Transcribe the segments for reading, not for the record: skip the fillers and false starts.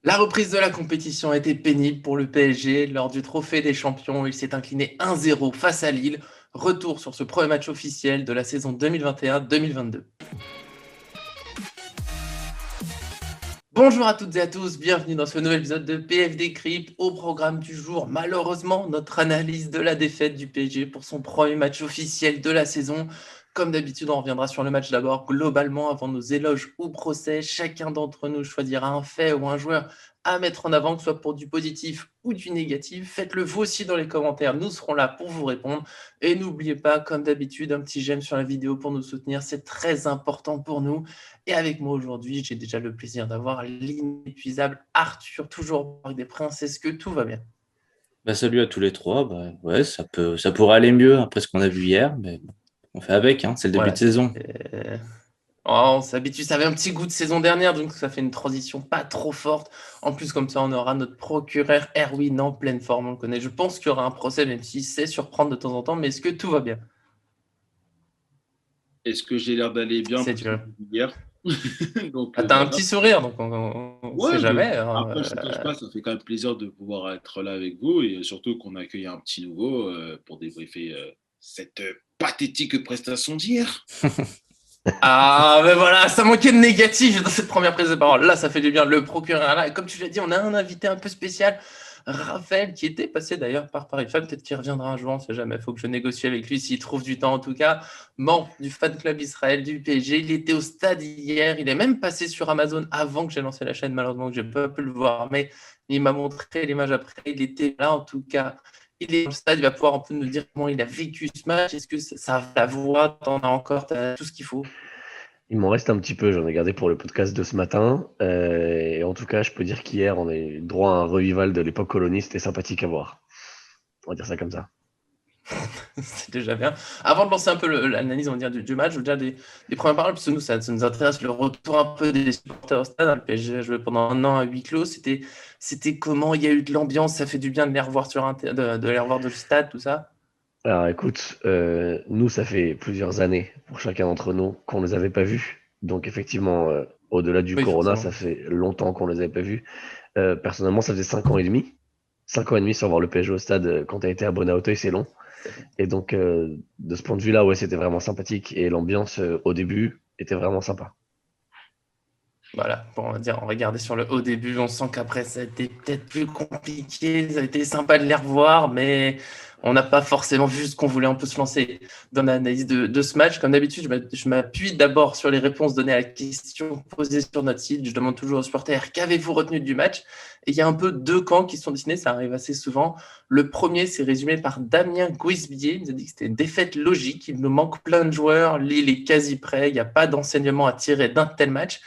La reprise de la compétition a été pénible pour le PSG. Lors du Trophée des Champions, il s'est incliné 1-0 face à Lille. Retour sur ce premier match officiel de la saison 2021-2022. Bonjour à toutes et à tous, bienvenue dans ce nouvel épisode de PFD Crypt. Au programme du jour, malheureusement, notre analyse de la défaite du PSG pour son premier match officiel de la saison. Comme d'habitude, on reviendra sur le match d'abord globalement avant nos éloges ou procès. Chacun d'entre nous choisira un fait ou un joueur à mettre en avant, que ce soit pour du positif ou du négatif. Faites-le vous aussi dans les commentaires, nous serons là pour vous répondre. Et n'oubliez pas, comme d'habitude, un petit j'aime sur la vidéo pour nous soutenir, c'est très important pour nous. Et avec moi aujourd'hui, j'ai déjà le plaisir d'avoir l'inépuisable Arthur, toujours avec des Princes. Est-ce que tout va bien? Salut à tous les trois. Ouais, ça pourrait aller mieux après ce qu'on a vu hier, mais bon, on fait avec, hein, c'est le début de Voilà. saison. On s'habitue, ça avait un petit goût de saison dernière, donc ça fait une transition pas trop forte. En plus, comme ça, on aura notre procureur Erwin en pleine forme, on le connaît. Je pense qu'il y aura un procès, même s'il sait surprendre de temps en temps, mais est-ce que tout va bien? Est-ce que j'ai l'air d'aller bien C'est pour ce que dur. j'ai dit hier? Donc Ah, t'as un voilà. petit sourire, donc on sait Ouais, mais jamais, hein. après, je ne cache pas, ça fait quand même plaisir de pouvoir être là avec vous et surtout qu'on accueille un petit nouveau pour débriefer cette pathétique prestation d'hier. Ah, ben voilà, ça manquait de négatif dans cette première prise de parole. Là, ça fait du bien. Le procureur, là, et comme tu l'as dit, on a un invité un peu spécial, Raphaël, qui était passé d'ailleurs par Paris Fan. Peut-être qu'il reviendra un jour, on ne sait jamais. Il faut que je négocie avec lui s'il trouve du temps. En tout cas, membre du fan club Israël du PSG. Il était au stade hier. Il est même passé sur Amazon avant que j'ai lancé la chaîne. Malheureusement, que je n'ai pas pu le voir, mais il m'a montré l'image après. Il était là, en tout cas. Il est dans le stade, il va pouvoir un peu nous dire comment il a vécu ce match. Est-ce que ça va la voix, t'en as encore, t'as tout ce qu'il faut? Il m'en reste un petit peu, j'en ai gardé pour le podcast de ce matin. Et en tout cas, je peux dire qu'hier, on a eu droit à un revival de l'époque coloniale, c'était sympathique à voir. On va dire ça comme ça. C'est déjà bien. Avant de lancer un peu l'analyse, on va dire, du match, je veux dire des premières paroles, parce que nous, ça nous intéresse le retour un peu des supporters au stade. Le PSG a joué pendant un an à huis clos. C'était comment? Il y a eu de l'ambiance, ça fait du bien de les revoir de les revoir de le stade, tout ça. Alors écoute, nous, ça fait plusieurs années pour chacun d'entre nous qu'on ne les avait pas vus. Donc effectivement, au-delà du Oui, Corona, forcément. ça fait longtemps qu'on les avait pas vus. Personnellement, ça faisait 5 ans et demi. 5 ans et demi sans voir le PSG au stade quand tu as été abonné à Auteuil, c'est long. Et donc, de ce point de vue-là, ouais, c'était vraiment sympathique. Et l'ambiance, au début, était vraiment sympa. Voilà, bon, on va dire, on regardait sur le haut début, on sent qu'après ça a été peut-être plus compliqué, ça a été sympa de les revoir, mais on n'a pas forcément vu ce qu'on voulait. On peut se lancer dans l'analyse de ce match. Comme d'habitude, je m'appuie d'abord sur les réponses données à la question posée sur notre site. Je demande toujours aux supporters qu'avez-vous retenu du match? Et il y a un peu deux camps qui sont dessinés, ça arrive assez souvent. Le premier, c'est résumé par Damien Guisbier. Il nous a dit que c'était une défaite logique, il nous manque plein de joueurs, Lille est quasi prêt, il n'y a pas d'enseignement à tirer d'un tel match.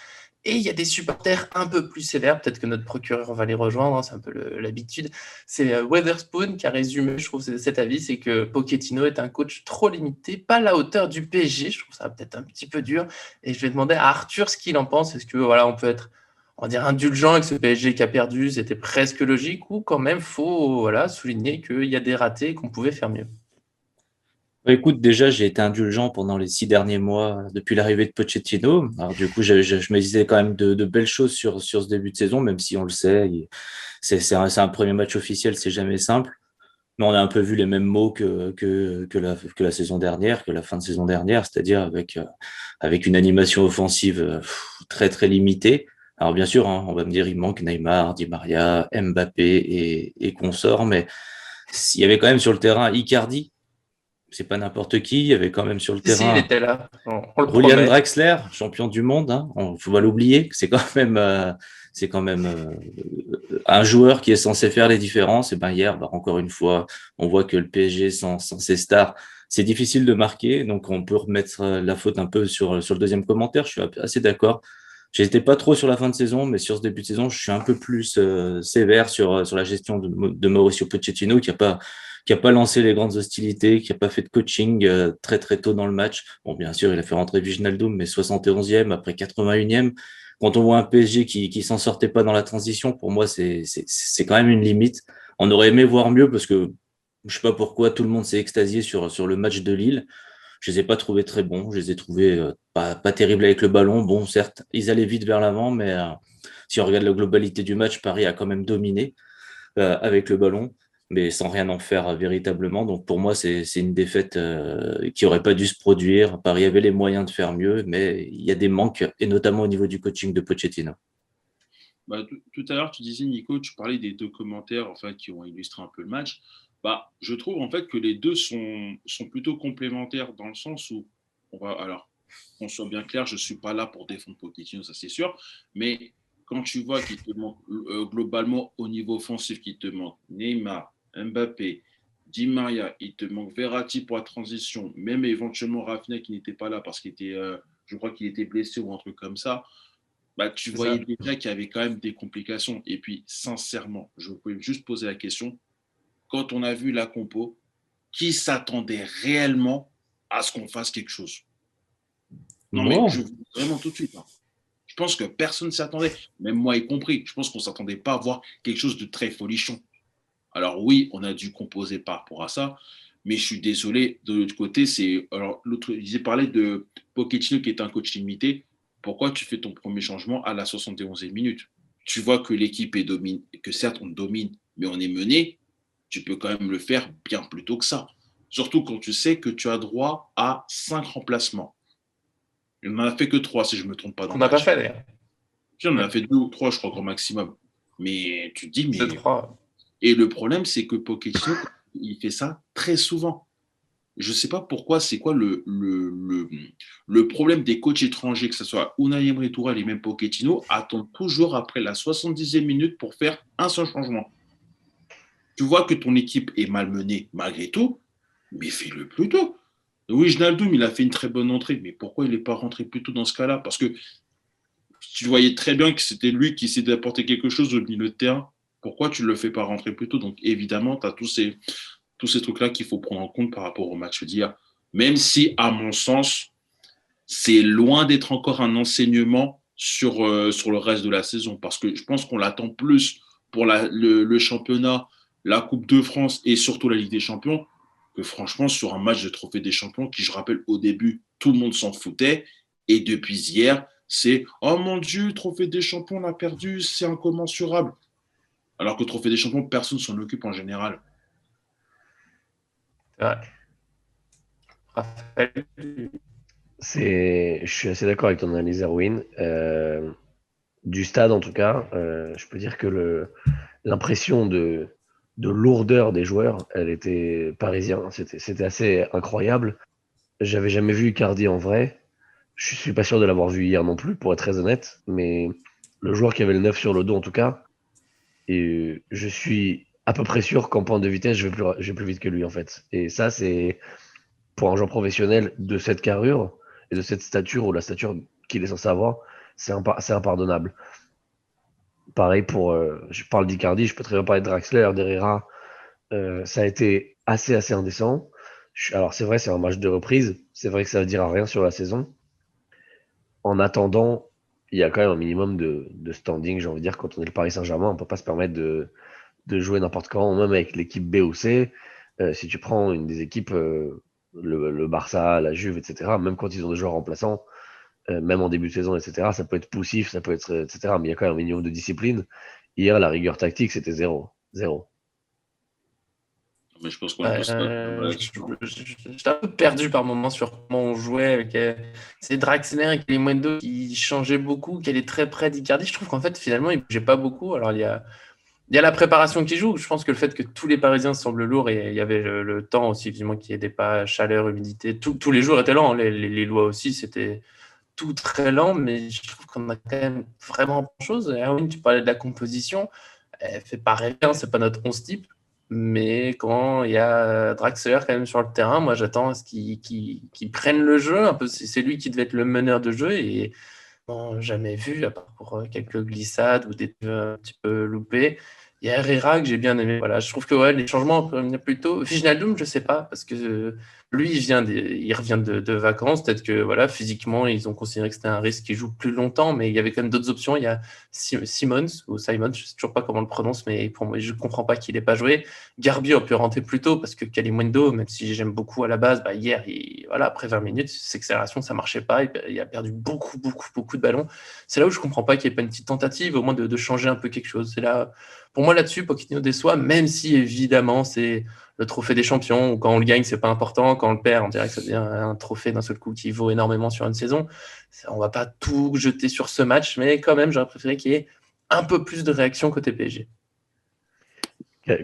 Et il y a des supporters un peu plus sévères, peut-être que notre procureur va les rejoindre, hein, c'est un peu l'habitude. C'est Weatherspoon qui a résumé, je trouve, cet avis, c'est que Pochettino est un coach trop limité, pas à la hauteur du PSG. Je trouve ça peut-être un petit peu dur. Et je vais demander à Arthur ce qu'il en pense. Est-ce que voilà, on peut être, on va dire, indulgent avec ce PSG qui a perdu, c'était presque logique, ou quand même faut voilà souligner qu'il y a des ratés et qu'on pouvait faire mieux. Écoute, déjà, j'ai été indulgent pendant les 6 derniers mois depuis l'arrivée de Pochettino. Alors du coup, je me disais quand même de belles choses sur ce début de saison, même si on le sait, c'est un premier match officiel, c'est jamais simple. Mais on a un peu vu les mêmes mots que la saison dernière, que la fin de saison dernière, c'est-à-dire avec une animation offensive très très limitée. Alors bien sûr, hein, on va me dire il manque Neymar, Di Maria, Mbappé et consorts, mais il y avait quand même sur le terrain Icardi, c'est pas n'importe qui, il y avait quand même sur le Si, il terrain était là, on le Julian promet. Draxler, champion du monde, hein, faut pas l'oublier, c'est quand même un joueur qui est censé faire les différences. Et ben hier, encore une fois, on voit que le PSG sans ses stars, c'est difficile de marquer. Donc on peut remettre la faute un peu sur le deuxième commentaire. Je suis assez d'accord. J'étais pas trop sur la fin de saison, mais sur ce début de saison, je suis un peu plus sévère sur la gestion de Mauricio Pochettino, qui a pas lancé les grandes hostilités, qui a pas fait de coaching très très tôt dans le match. Bon, bien sûr, il a fait rentrer Wijnaldum, mais 71e après 81e. Quand on voit un PSG qui s'en sortait pas dans la transition, pour moi, c'est quand même une limite. On aurait aimé voir mieux parce que je sais pas pourquoi tout le monde s'est extasié sur le match de Lille. Je les ai pas trouvés très bons. Je les ai trouvés pas terribles avec le ballon. Bon, certes, ils allaient vite vers l'avant, mais si on regarde la globalité du match, Paris a quand même dominé avec le ballon, mais sans rien en faire véritablement. Donc pour moi, c'est une défaite qui aurait pas dû se produire. Paris avait les moyens de faire mieux, mais il y a des manques, et notamment au niveau du coaching de Pochettino. Bah, tout à l'heure, tu disais, Nico, tu parlais des deux commentaires qui ont illustré un peu le match. Bah, je trouve en fait que les deux sont plutôt complémentaires dans le sens où, alors, qu'on soit bien clair, je ne suis pas là pour défendre Pochettino, ça c'est sûr, mais quand tu vois qu'il te manque globalement au niveau offensif, qu'il te manque Neymar, Mbappé, Di Maria, il te manque Verratti pour la transition, même éventuellement Rafinha qui n'était pas là parce qu'il était, je crois qu'il était blessé ou un truc comme ça. Bah, tu voyais déjà qu'il y avait quand même des complications. Et puis, sincèrement, je pouvais juste poser la question, quand on a vu la compo, qui s'attendait réellement à ce qu'on fasse quelque chose? Non, mais je vous dis vraiment tout de suite. Hein. Je pense que personne ne s'y attendait, même moi y compris. Je pense qu'on ne s'attendait pas à voir quelque chose de très folichon. Alors oui, on a dû composer par rapport à ça, mais je suis désolé, de l'autre côté, c'est... Alors, l'autre, il parlait de Pochettino qui est un coach limité. Pourquoi tu fais ton premier changement à la 71e minute? Tu vois que l'équipe est domine, que certes on domine, mais on est mené, tu peux quand même le faire bien plus tôt que ça. Surtout quand tu sais que tu as droit à 5 remplacements. Il n'en a fait que 3, si je ne me trompe pas dans On le n'a pas match. fait d'ailleurs. On en a fait 2 ou 3, je crois, grand maximum. Mais tu te dis, C'est mais... 3. Et le problème, c'est que Pochettino, il fait ça très souvent. Je ne sais pas pourquoi, c'est quoi le problème des coachs étrangers, que ce soit Unai Emery Tourelle et même Pochettino, attendent toujours après la 70e minute pour faire un seul changement. Tu vois que ton équipe est malmenée malgré tout, mais fais-le plus tôt. Oui, Wijnaldum, il a fait une très bonne entrée, mais pourquoi il n'est pas rentré plus tôt dans ce cas-là? Parce que tu voyais très bien que c'était lui qui essayait d'apporter quelque chose au milieu de terrain. Pourquoi tu ne le fais pas rentrer plus tôt? Donc évidemment, tu as tous ces trucs-là qu'il faut prendre en compte par rapport au match d'hier. Même si, à mon sens, c'est loin d'être encore un enseignement sur le reste de la saison. Parce que je pense qu'on l'attend plus pour le championnat, la Coupe de France et surtout la Ligue des Champions, que franchement, sur un match de Trophée des Champions, qui, je rappelle, au début, tout le monde s'en foutait. Et depuis hier, c'est « Oh mon Dieu, Trophée des Champions, on a perdu, c'est incommensurable. » Alors que Trophée des Champions, personne ne s'en occupe en général. C'est vrai. Raphaël, Je suis assez d'accord avec ton analyse, Erwin. Du stade, en tout cas, je peux dire que l'impression de lourdeur des joueurs, elle était parisienne. C'était assez incroyable. J'avais jamais vu Icardi en vrai. Je suis pas sûr de l'avoir vu hier non plus, pour être très honnête. Mais le joueur qui avait le 9 sur le dos, en tout cas, et je suis à peu près sûr qu'en pointe de vitesse, je vais plus vite que lui, en fait. Et ça, c'est pour un joueur professionnel de cette carrure et de cette stature, ou la stature qu'il est censé avoir, c'est impardonnable. Pareil je parle d'Icardi, je peux très bien parler de Draxler, d'Herrera. Ça a été assez indécent. Alors c'est vrai, c'est un match de reprise. C'est vrai que ça ne dira rien sur la saison. En attendant, il y a quand même un minimum de standing, j'ai envie de dire, quand on est le Paris Saint-Germain, on ne peut pas se permettre de jouer n'importe quand, même avec l'équipe B ou C. Si tu prends une des équipes, le Barça, la Juve, etc., même quand ils ont des joueurs remplaçants, même en début de saison, etc., ça peut être poussif, ça peut être, etc., mais il y a quand même un minimum de discipline. Hier, la rigueur tactique, c'était zéro. Zéro. Mais je pense qu'on est tous j'étais un peu perdu par moments sur comment on jouait avec ces Draxler et Clément qui changeaient beaucoup, qui allaient très près d'Icardi. Je trouve qu'en fait, finalement, il ne bougeait pas beaucoup. Alors, il y a la préparation qui joue. Je pense que le fait que tous les Parisiens semblent lourds, et il y avait le temps aussi, évidemment, qui n'était pas chaleur, humidité. Tous les jours étaient lents. Les lois aussi, c'était tout très lent, mais je trouve qu'on a quand même vraiment pas de choses. Erwin, tu parlais de la composition. Elle fait pas rêver, hein, c'est pas notre 11 type. Mais quand il y a Draxler quand même sur le terrain, moi j'attends à ce qu'il prenne le jeu. Un peu, c'est lui qui devait être le meneur de jeu. Et bon, jamais vu, à part pour quelques glissades ou des un petit peu loupés. Il y a Herrera que j'ai bien aimé. Voilà, je trouve que ouais, les changements plutôt. Wijnaldum, je sais pas, parce que lui, il revient de vacances. Peut-être que voilà, physiquement, ils ont considéré que c'était un risque qu'il joue plus longtemps, mais il y avait quand même d'autres options. Il y a Simons, ou Simon, je ne sais toujours pas comment on le prononce, mais pour moi, je ne comprends pas qu'il n'ait pas joué. Garbi aurait pu rentrer plus tôt parce que Kalimundo, même si j'aime beaucoup à la base, hier, voilà, après 20 minutes, ses accélérations, ça ne marchait pas. Il a perdu beaucoup, beaucoup, beaucoup de ballons. C'est là où je ne comprends pas qu'il n'y ait pas une petite tentative, au moins de changer un peu quelque chose. C'est là, pour moi, là-dessus, Pochettino déçoit, même si évidemment, c'est le trophée des champions, où quand on le gagne, c'est pas important. Quand on le perd, on dirait que ça devient un trophée d'un seul coup qui vaut énormément sur une saison. On va pas tout jeter sur ce match, mais quand même, j'aurais préféré qu'il y ait un peu plus de réaction côté PSG.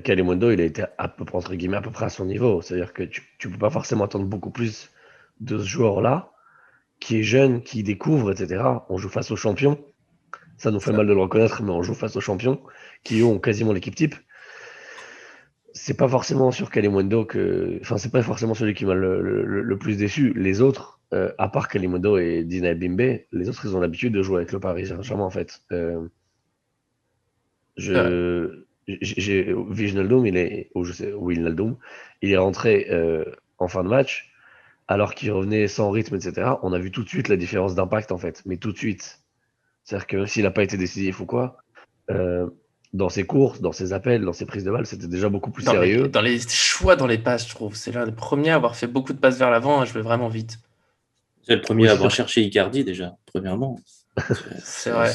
Kalimundo, il a été à peu près, entre guillemets, à peu près à son niveau. C'est-à-dire que tu ne peux pas forcément attendre beaucoup plus de ce joueur-là, qui est jeune, qui découvre, etc. On joue face aux champions. Ça nous fait mal de le reconnaître, mais on joue face aux champions, qui ont quasiment l'équipe type. C'est pas forcément sur Kalimundo que. Enfin, c'est pas forcément celui qui m'a le plus déçu. Les autres, à part Kalimundo et Dina Bimbe, les autres, ils ont l'habitude de jouer avec le Paris Saint-Germain, en fait. Wijnaldum, Wijnaldum, il est rentré en fin de match, alors qu'il revenait sans rythme, etc. On a vu tout de suite la différence d'impact, en fait. Mais tout de suite. C'est-à-dire que même s'il n'a pas été décisif ou quoi, dans ses courses, dans ses appels, dans ses prises de balles, c'était déjà beaucoup plus sérieux. Dans les choix dans les passes, je trouve. C'est l'un des premiers à avoir fait beaucoup de passes vers l'avant. Je vais vraiment vite. C'est le premier à avoir cherché Icardi, déjà, premièrement. C'est vrai.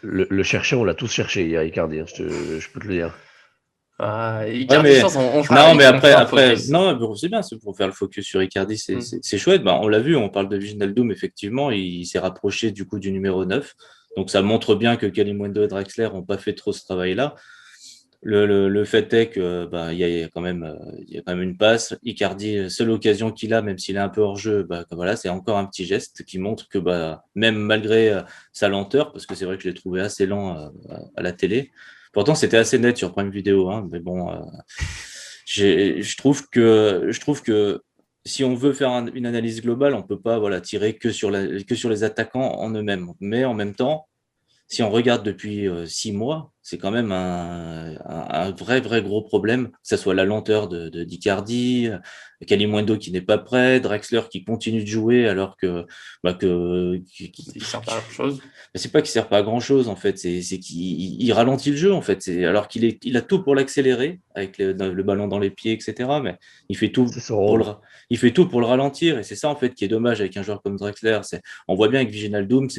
Le chercher, on l'a tous cherché, il y a Icardi, hein, je peux te le dire. Icardi, mais... je pense, on fera, non, mais après, non, c'est bien, c'est pour faire le focus sur Icardi, c'est chouette. On l'a vu, on parle de Wijnaldum, effectivement, il s'est rapproché du coup du numéro 9. Donc ça montre bien que Kalimundo et Draxler n'ont pas fait trop ce travail-là. Le fait est que il y a quand même une passe. Icardi, seule occasion qu'il a, même s'il est un peu hors jeu, voilà, c'est encore un petit geste qui montre que même malgré sa lenteur, parce que c'est vrai que je l'ai trouvé assez lent à la télé. Pourtant, c'était assez net sur Prime Video, hein, mais bon, je trouve que si on veut faire une analyse globale, on peut pas tirer que sur les attaquants en eux-mêmes. Mais en même temps, si on regarde depuis 6 mois, c'est quand même un vrai gros problème, que ce soit la lenteur d'Icardi, Kalimundo qui n'est pas prêt, Draxler qui continue de jouer alors que il sert pas à grand chose. C'est pas qu'il sert pas à grand chose en fait, c'est qu'il ralentit le jeu en fait. Alors il a tout pour l'accélérer avec le ballon dans les pieds, etc. Mais il fait tout il fait tout pour le ralentir et c'est ça en fait qui est dommage avec un joueur comme Draxler. On voit bien avec Wijnaldum,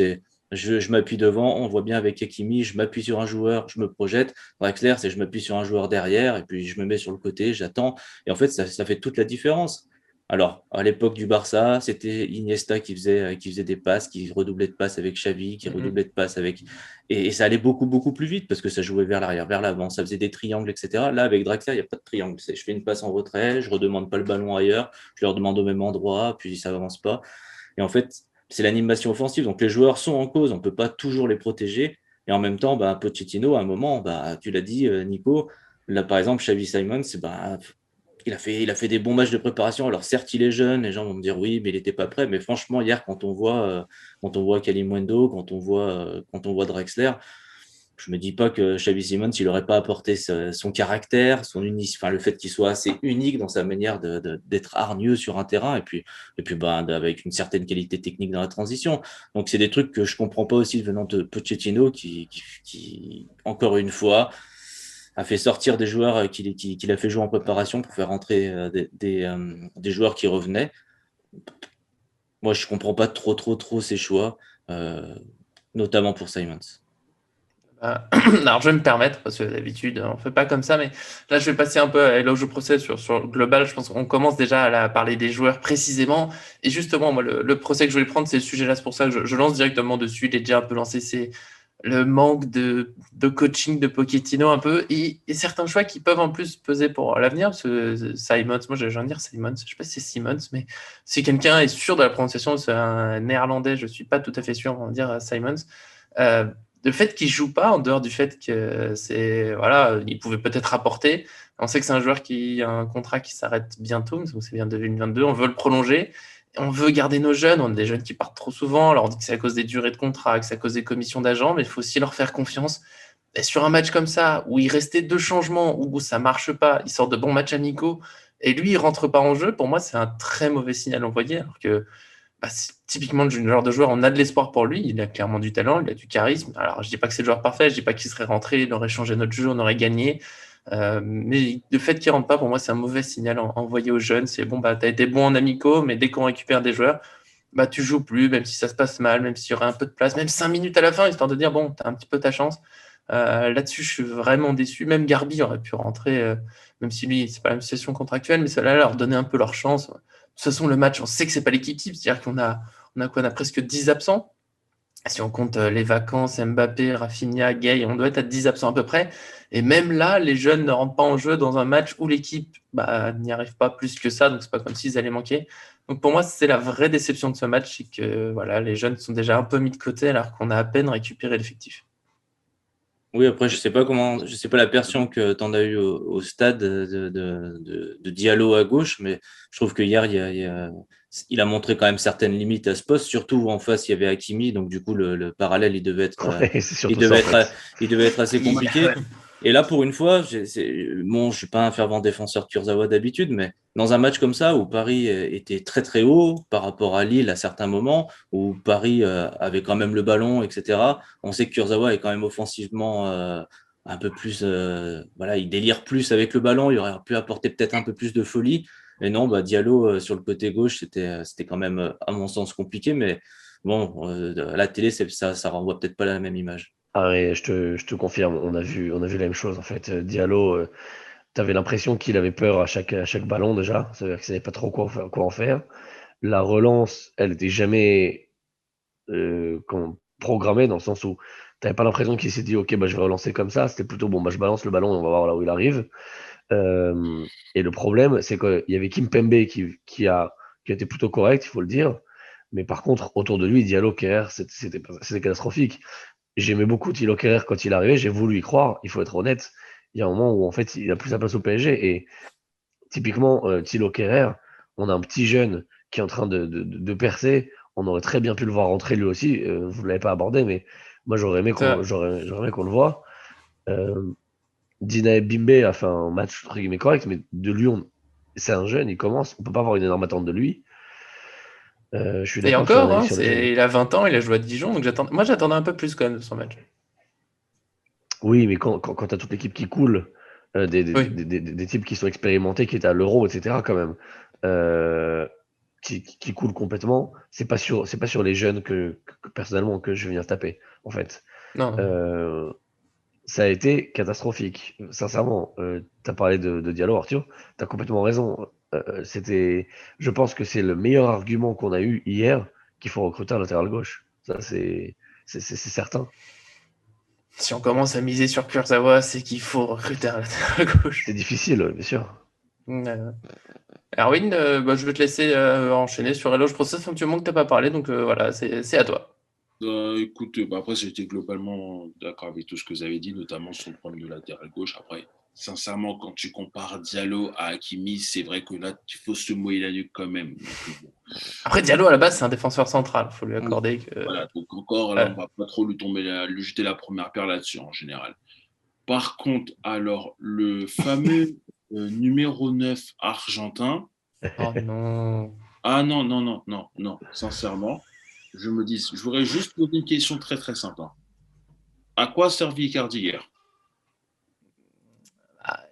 je m'appuie devant, on voit bien avec Hakimi, je m'appuie sur un joueur, je me projette. Draxler, c'est je m'appuie sur un joueur derrière et puis je me mets sur le côté, j'attends. Et en fait, ça fait toute la différence. Alors, à l'époque du Barça, c'était Iniesta qui faisait des passes, qui redoublait de passes avec Xavi, qui redoublait de passes avec... Et ça allait beaucoup plus vite parce que ça jouait vers l'arrière, vers l'avant, ça faisait des triangles, etc. Là, avec Draxler, il n'y a pas de triangle. Je fais une passe en retrait, je ne redemande pas le ballon ailleurs, je le redemande au même endroit, puis ça n'avance pas. Et en fait, c'est l'animation offensive. Donc, les joueurs sont en cause. On ne peut pas toujours les protéger. Et en même temps, Pochettino, à un moment, tu l'as dit, Nico, là, par exemple, Xavi Simons, il a fait des bons matchs de préparation. Alors, certes, il est jeune. Les gens vont me dire, oui, mais il n'était pas prêt. Mais franchement, hier, quand on voit Kalimundo, quand on voit Draxler, je me dis pas que Xavi Simons, il n'aurait pas apporté son caractère, le fait qu'il soit assez unique dans sa manière d'être hargneux sur un terrain et puis avec une certaine qualité technique dans la transition. Donc c'est des trucs que je comprends pas aussi venant de Pochettino qui encore une fois a fait sortir des joueurs qu'il a fait jouer en préparation pour faire rentrer des joueurs qui revenaient. Moi, je comprends pas trop ces choix, notamment pour Simons. Alors, je vais me permettre, parce que d'habitude, on ne fait pas comme ça, mais là, je vais passer un peu là où je procède sur le global. Je pense qu'on commence déjà à parler des joueurs précisément. Et justement, moi, le procès que je voulais prendre, c'est ce sujet-là. C'est pour ça que je lance directement dessus. Il est déjà un peu lancé. C'est le manque de coaching de Pochettino un peu. Et certains choix qui peuvent en plus peser pour l'avenir. Parce que Simons, moi, j'ai envie de dire Simons. Je ne sais pas si c'est Simons, mais si quelqu'un est sûr de la prononciation, c'est un néerlandais. Je ne suis pas tout à fait sûr, on va dire Simons. Le fait qu'il ne joue pas, en dehors du fait que il pouvait peut-être apporter. On sait que c'est un joueur qui a un contrat qui s'arrête bientôt, donc c'est bien 2022. On veut le prolonger. On veut garder nos jeunes. On a des jeunes qui partent trop souvent. Alors on dit que c'est à cause des durées de contrat, que c'est à cause des commissions d'agents, mais il faut aussi leur faire confiance. Et sur un match comme ça, où il restait 2 changements, où ça ne marche pas, ils sortent de bons matchs amicaux, et lui, il rentre pas en jeu, pour moi, c'est un très mauvais signal envoyé, alors que c'est typiquement le genre de joueur, on a de l'espoir pour lui, il a clairement du talent, il a du charisme. Alors, je dis pas que c'est le joueur parfait, je dis pas qu'il serait rentré, il aurait changé notre jeu, on aurait gagné. Mais le fait qu'il rentre pas, pour moi, c'est un mauvais signal envoyé aux jeunes. C'est bon, t'as été bon en amicaux, mais dès qu'on récupère des joueurs, tu joues plus, même si ça se passe mal, même s'il y aurait un peu de place, même 5 minutes à la fin, histoire de dire, bon, t'as un petit peu ta chance. Là-dessus, je suis vraiment déçu. Même Garbi aurait pu rentrer, même si lui, c'est pas la même situation contractuelle, mais ça allait leur donner un peu leur chance. De toute façon, le match, on sait que c'est pas l'équipe type, c'est-à-dire qu'on a quoi? On a presque 10 absents. Si on compte les vacances, Mbappé, Rafinha, Gay, on doit être à 10 absents à peu près. Et même là, les jeunes ne rentrent pas en jeu dans un match où l'équipe n'y arrive pas plus que ça, donc c'est pas comme s'ils allaient manquer. Donc pour moi, c'est la vraie déception de ce match, c'est que voilà, les jeunes sont déjà un peu mis de côté alors qu'on a à peine récupéré l'effectif. Oui, après, je sais pas la version que tu en as eu au stade de Diallo à gauche, mais je trouve que hier, il a montré quand même certaines limites à ce poste, surtout où en face, il y avait Hakimi, donc du coup, le parallèle, il devait être, il devait être assez compliqué. Et là, pour une fois, je suis pas un fervent défenseur de Kurzawa d'habitude, mais dans un match comme ça, où Paris était très très haut par rapport à Lille à certains moments, où Paris avait quand même le ballon, etc., on sait que Kurzawa est quand même offensivement un peu plus, il délire plus avec le ballon, il aurait pu apporter peut-être un peu plus de folie. Et non, Diallo sur le côté gauche, c'était quand même, à mon sens, compliqué, mais bon, à la télé, ça renvoie peut-être pas la même image. Ah ouais, je te confirme, on a vu la même chose en fait. Diallo, tu avais l'impression qu'il avait peur à chaque ballon déjà, c'est-à-dire qu'il savait pas trop quoi en faire. La relance, elle était jamais programmée dans le sens où tu n'avais pas l'impression qu'il s'est dit ok, je vais relancer comme ça. C'était plutôt bon, je balance le ballon et on va voir là où il arrive. Et le problème, c'est qu'il y avait Kimpembe qui a été plutôt correct, il faut le dire. Mais par contre, autour de lui, Diallo, Kerrer, c'était catastrophique. J'aimais beaucoup Thilo Kehrer quand il est arrivé, j'ai voulu y croire, il faut être honnête. Il y a un moment où en fait il a plus sa place au PSG et typiquement Thilo Kehrer, on a un petit jeune qui est en train de percer, on aurait très bien pu le voir rentrer lui aussi, vous ne l'avez pas abordé, mais moi j'aurais aimé qu'on le voit. Dina Bimbe a fait un match entre guillemets correct, mais de lui, c'est un jeune, il commence, on peut pas avoir une énorme attente de lui. Je suis Et d'accord encore, sur le jeune. il a 20 ans, il a joué à Dijon, donc j'attendais un peu plus quand même de son match. Oui, mais quand tu as toute l'équipe qui coule, Oui. des types qui sont expérimentés, qui étaient à l'Euro, etc., quand même, qui coulent complètement, c'est pas sur les jeunes personnellement que je viens taper, en fait. Non. Ça a été catastrophique. Sincèrement, tu as parlé de Diallo, Arthur, tu as complètement raison. Je pense que c'est le meilleur argument qu'on a eu hier qu'il faut recruter un latéral gauche. Ça, c'est certain. Si on commence à miser sur Kurzawa, c'est qu'il faut recruter un latéral gauche. C'est difficile, bien sûr. Erwin, je vais te laisser enchaîner sur Hello. Je pense que ça fait un petit moment que tu n'as pas parlé, donc voilà, c'est à toi. Écoute, après, j'étais globalement d'accord avec tout ce que vous avez dit, notamment sur le problème de latéral gauche. Après, sincèrement, quand tu compares Diallo à Hakimi, c'est vrai que là, il faut se mouiller la nuque quand même. Donc, bon. Après, Diallo, à la base, c'est un défenseur central. Il faut lui accorder que... Voilà, donc encore, là, on va pas trop lui jeter la première pierre là-dessus, en général. Par contre, alors, le fameux numéro 9 argentin... Oh non. Ah non, sincèrement. Je voudrais juste poser une question très très simple. À quoi servi Icardi hier?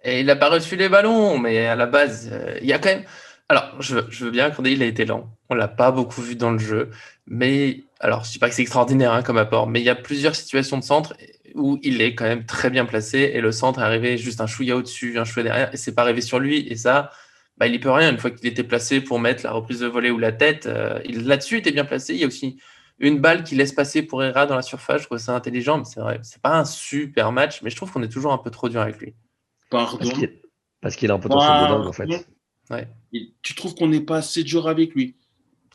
Et il n'a pas reçu les ballons, mais à la base, il y a quand même. Alors, je veux bien accorder, il a été lent. On l'a pas beaucoup vu dans le jeu. Mais, alors, je dis pas que c'est extraordinaire comme apport, mais il y a plusieurs situations de centre où il est quand même très bien placé et le centre est arrivé juste un chouïa au-dessus, un chouïa derrière, et c'est pas arrivé sur lui. Et ça, il n'y peut rien. Une fois qu'il était placé pour mettre la reprise de volée ou la tête, là-dessus, il était bien placé. Il y a aussi une balle qui laisse passer pour Herrera dans la surface. Je trouve ça intelligent, mais c'est vrai, c'est pas un super match, mais je trouve qu'on est toujours un peu trop dur avec lui. Pardon. Parce qu'il a un potentiel de dingue, en fait. Ouais. Tu trouves qu'on n'est pas assez dur avec lui?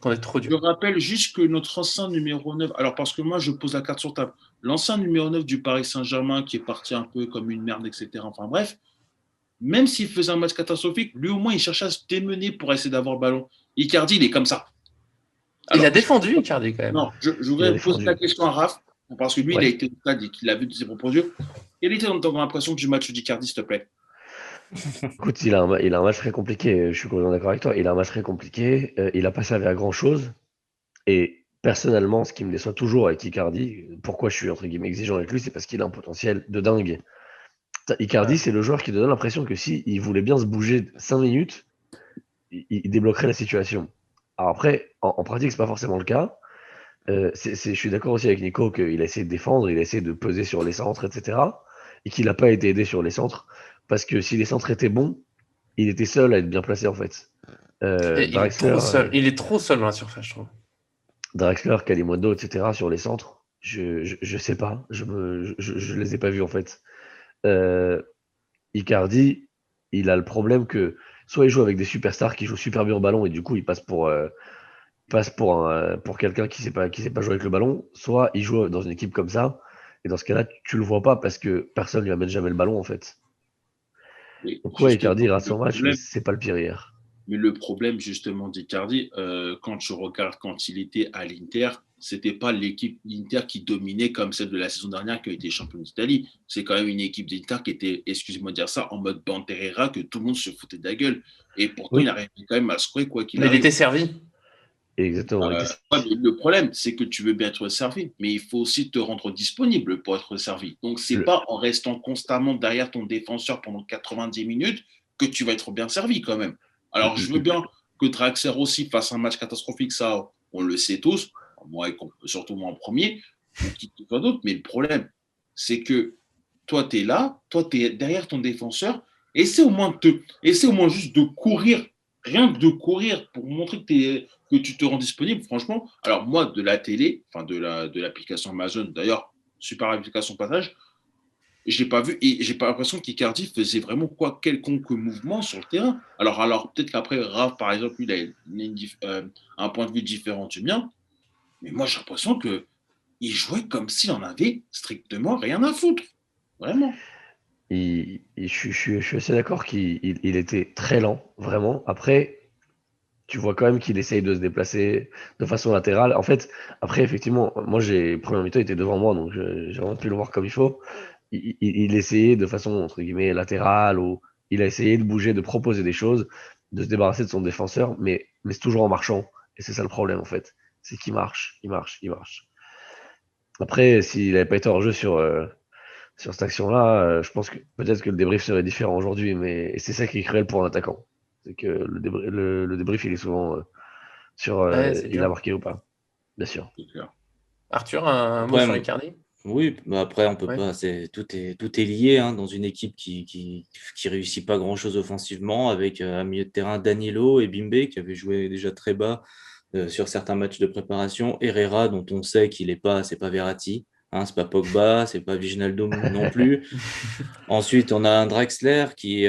Qu'on est trop dur. Je rappelle juste que notre ancien numéro 9, alors parce que moi je pose la carte sur table, l'ancien numéro 9 du Paris Saint-Germain qui est parti un peu comme une merde, etc. Enfin bref, même s'il faisait un match catastrophique, lui au moins il cherchait à se démener pour essayer d'avoir le ballon. Icardi, il est comme ça. Alors, il a défendu Icardi quand même. Non, je voudrais poser la question à Raph, parce que lui il a été au stade et qu'il a vu de ses propres yeux. Quelle était ton impression du match d'Icardi, s'il te plaît? Écoute, il a un match très compliqué. Je suis complètement d'accord avec toi. Il a un match très compliqué. Il n'a pas servi à grand-chose. Et personnellement, ce qui me déçoit toujours avec Icardi, pourquoi je suis entre guillemets exigeant avec lui, c'est parce qu'il a un potentiel de dingue. Icardi, Ouais. c'est le joueur qui te donne l'impression que si il voulait bien se bouger 5 minutes, il débloquerait la situation. Alors après, en pratique, c'est pas forcément le cas. Je suis d'accord aussi avec Nico qu'il a essayé de défendre, il a essayé de peser sur les centres, etc. Et qu'il n'a pas été aidé sur les centres. Parce que si les centres étaient bons, il était seul à être bien placé en fait. Et il est Draxler, trop seul. Il est trop seul dans la surface, je trouve. Draxler, Kalimundo, etc. sur les centres, je sais pas. Je les ai pas vus en fait. Euh, Icardi, il a le problème que soit il joue avec des superstars qui jouent super bien au ballon et du coup il passe pour quelqu'un qui sait pas jouer avec le ballon, soit il joue dans une équipe comme ça et dans ce cas-là tu le vois pas parce que personne lui amène jamais le ballon en fait. Et Donc ouais, Icardi justement, il rate son match mais c'est pas le pire hier. le problème justement d'Icardi, quand je regarde quand il était à l'Inter, c'était pas l'équipe d'Inter qui dominait comme celle de la saison dernière qui a été champion d'Italie. C'est quand même une équipe d'Inter qui était, excusez-moi de dire ça, en mode Banterera, que tout le monde se foutait de la gueule. Et pourtant, il Oui, arrivait quand même à scorer quoi qu'il Mais il arrive. était servi. exactement. Ouais, mais le problème, c'est que tu veux bien être servi, mais il faut aussi te rendre disponible pour être servi. Donc, c'est Le- pas en restant constamment derrière ton défenseur pendant 90 minutes que tu vas être bien servi quand même. Alors, je veux le- bien que Draxler aussi fasse un match catastrophique, ça, on le sait tous, moi, surtout moi en premier, ou qui que ce soit d'autre, mais le problème, c'est que toi, tu es là, toi, tu es derrière ton défenseur, essaie au moins juste de courir, rien que de courir pour montrer que tu te rends disponible, franchement. Alors, moi, de la télé, enfin de l'application Amazon, d'ailleurs, super application passage, je l'ai pas vu et j'ai pas l'impression qu'Icardi faisait vraiment quoi quelconque mouvement sur le terrain. Alors peut-être qu'après, Raph, par exemple, un point de vue différent du mien, mais moi, j'ai l'impression que il jouait comme s'il en avait strictement rien à foutre. Vraiment. je suis assez d'accord qu'il était très lent, vraiment. Après, tu vois quand même qu'il essaye de se déplacer de façon latérale. En fait, après, effectivement, moi, premier mi-temps, il était devant moi, donc j'ai vraiment pu le voir comme il faut. Il essayait de façon, entre guillemets, latérale, ou il a essayé de bouger, de proposer des choses, de se débarrasser de son défenseur, mais c'est toujours en marchant. Et c'est ça le problème, en fait. C'est qu'il marche, il marche, il marche. Après, s'il n'avait pas été hors jeu sur cette action-là, je pense que peut-être que le débrief serait différent aujourd'hui, mais et c'est ça qui est cruel pour un attaquant. C'est que le débrief, il est souvent sur Ouais, c'est il a dur. marqué ou pas, bien sûr. C'est clair. Arthur, un mot Après, sur Icardi? oui, mais après, on peut Ouais. pas. Tout est lié hein, dans une équipe qui réussit pas grand-chose offensivement, avec un milieu de terrain Danilo et Bimbe qui avait joué déjà très bas sur certains matchs de préparation. Herrera, dont on sait qu'il est pas, c'est pas Verratti, hein, c'est pas Pogba, c'est pas Wijnaldum non plus. Ensuite, on a un Draxler qui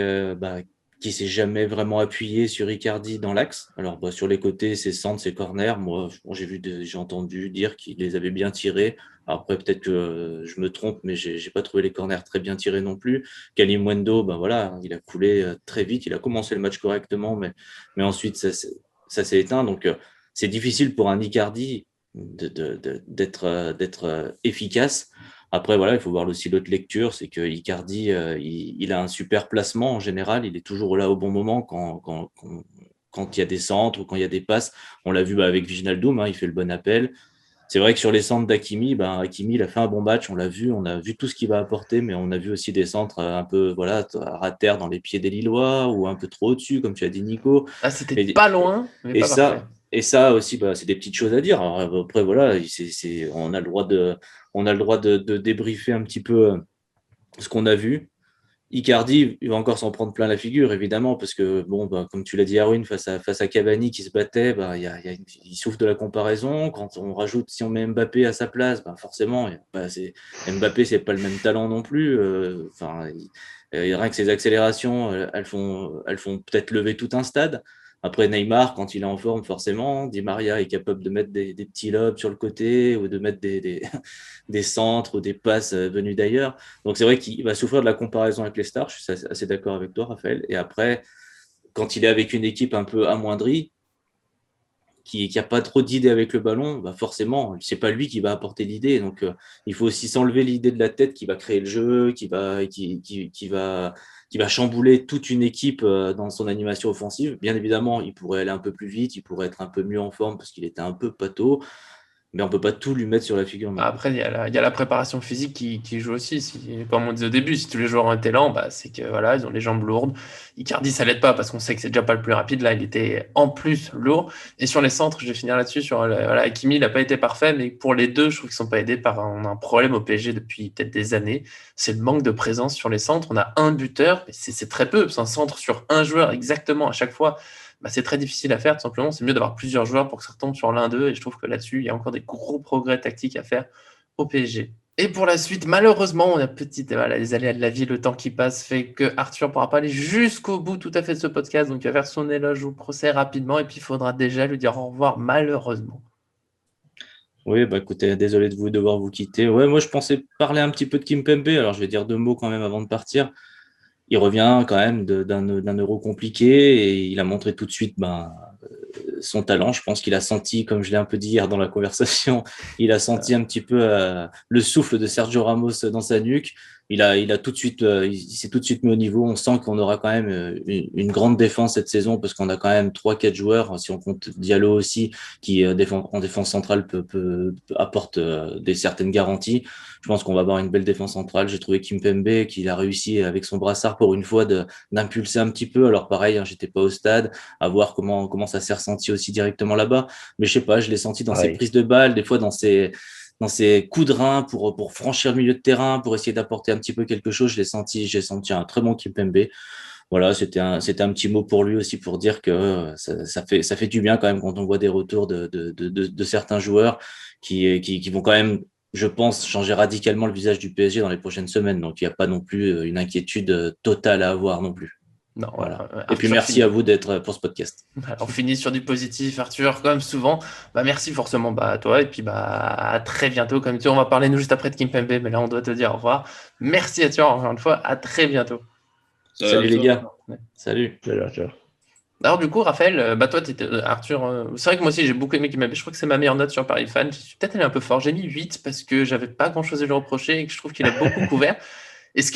s'est jamais vraiment appuyé sur Icardi dans l'axe. Alors, sur les côtés, ses centres, ses corners, moi, j'ai entendu dire qu'il les avait bien tirés. Alors après, peut-être que je me trompe, mais j'ai pas trouvé les corners très bien tirés non plus. Kalimundo, voilà, il a coulé très vite. Il a commencé le match correctement, mais ensuite, ça s'est éteint. Donc, c'est difficile pour un Icardi d'être efficace. Après, voilà, il faut voir aussi l'autre lecture, c'est que Icardi, il a un super placement en général, il est toujours là au bon moment quand il y a des centres ou quand il y a des passes. On l'a vu avec Wijnaldum, hein, il fait le bon appel. C'est vrai que sur les centres d'Hakimi, Hakimi, il a fait un bon match, on a vu tout ce qu'il va apporter, mais on a vu aussi des centres un peu voilà, à terre dans les pieds des Lillois ou un peu trop au-dessus, comme tu as dit, Nico. Ah, c'était Et, pas loin, mais et pas parfait. ça, et ça aussi, c'est des petites choses à dire. Alors, après, voilà, on a le droit de débriefer un petit peu ce qu'on a vu. Icardi, il va encore s'en prendre plein la figure, évidemment, parce que, bon, comme tu l'as dit, Erwin, face à Cavani qui se battait, il souffre de la comparaison. Quand on rajoute, si on met Mbappé à sa place, forcément, Mbappé, c'est pas le même talent non plus. Rien que ses accélérations, elles font peut-être lever tout un stade. Après, Neymar, quand il est en forme, forcément, Di Maria est capable de mettre des petits lobes sur le côté ou de mettre des centres ou des passes venues d'ailleurs. Donc c'est vrai qu'il va souffrir de la comparaison avec les stars, je suis assez d'accord avec toi, Raphaël. Et après, quand il est avec une équipe un peu amoindrie, qui a pas trop d'idées avec le ballon, bah forcément, c'est pas lui qui va apporter l'idée. Donc, il faut aussi s'enlever l'idée de la tête qui va créer le jeu, qui va chambouler toute une équipe dans son animation offensive. Bien évidemment, il pourrait aller un peu plus vite, il pourrait être un peu mieux en forme parce qu'il était un peu pâteau, mais on peut pas tout lui mettre sur la figure non plus. Après, il y a la préparation physique qui joue aussi. Comme on disait au début, si tous les joueurs ont été lents, bah, c'est que voilà, ils ont les jambes lourdes. Icardi, ça l'aide pas parce qu'on sait que c'est déjà pas le plus rapide. Là, il était en plus lourd. Et sur les centres, je vais finir là-dessus. Voilà, Hakimi, il n'a pas été parfait, mais pour les deux, je trouve qu'ils sont pas aidés par on a un problème au PSG depuis peut-être des années. C'est le manque de présence sur les centres. On a un buteur, mais c'est très peu. C'est un centre sur un joueur exactement à chaque fois. Bah, c'est très difficile à faire, tout simplement. C'est mieux d'avoir plusieurs joueurs pour que ça retombe sur l'un d'eux. Et je trouve que là-dessus, il y a encore des gros progrès tactiques à faire au PSG. Et pour la suite, malheureusement, on a voilà, les aléas de la vie, le temps qui passe fait que Arthur ne pourra pas aller jusqu'au bout tout à fait de ce podcast. Donc, il va faire son éloge au procès rapidement. Et puis, il faudra déjà lui dire au revoir, malheureusement. Oui, bah écoutez, désolé de vous devoir vous quitter. Ouais, moi je pensais parler un petit peu de Kimpembe. Alors je vais dire 2 mots quand même avant de partir. Il revient quand même d'un euro compliqué et il a montré tout de suite son talent. Je pense qu'il a senti, comme je l'ai un peu dit hier dans la conversation, il a senti un petit peu le souffle de Sergio Ramos dans sa nuque. Il a tout de suite, il s'est tout de suite mis au niveau. On sent qu'on aura quand même une grande défense cette saison parce qu'on a quand même 3-4 joueurs. Si on compte Diallo aussi, qui en défense centrale apporte des certaines garanties. Je pense qu'on va avoir une belle défense centrale. J'ai trouvé Kimpembe qu'il a réussi avec son brassard pour une fois d'impulser un petit peu. Alors pareil, hein, j'étais pas au stade, à voir comment ça s'est ressenti aussi directement là-bas. Mais je sais pas, je l'ai senti dans ses prises de balles, des fois dans ses coups de rein pour franchir le milieu de terrain, pour essayer d'apporter un petit peu quelque chose. J'ai senti un très bon Kimpembe. Voilà, c'était un petit mot pour lui aussi pour dire que ça fait du bien quand même quand on voit des retours de certains joueurs qui vont quand même, je pense, changer radicalement le visage du PSG dans les prochaines semaines. Donc, il n'y a pas non plus une inquiétude totale à avoir non plus. Non, voilà. Arthur, et puis, merci à vous d'être pour ce podcast. Alors, on finit sur du positif, Arthur, comme souvent. Bah, merci forcément à toi. Et puis, à très bientôt. Comme tu dis, on va parler nous juste après de Kimpembe, mais là, on doit te dire au revoir. Merci à toi, encore une fois. À très bientôt. Salut les gars. Ouais. Salut. Salut Arthur. Alors du coup, Raphaël, toi, Arthur, c'est vrai que moi aussi j'ai beaucoup aimé Kimpembe. Je crois que c'est ma meilleure note sur Paris Fan. Je suis peut-être allé un peu fort. J'ai mis 8 parce que j'avais pas grand-chose à lui reprocher et que je trouve qu'il a beaucoup couvert. Est-ce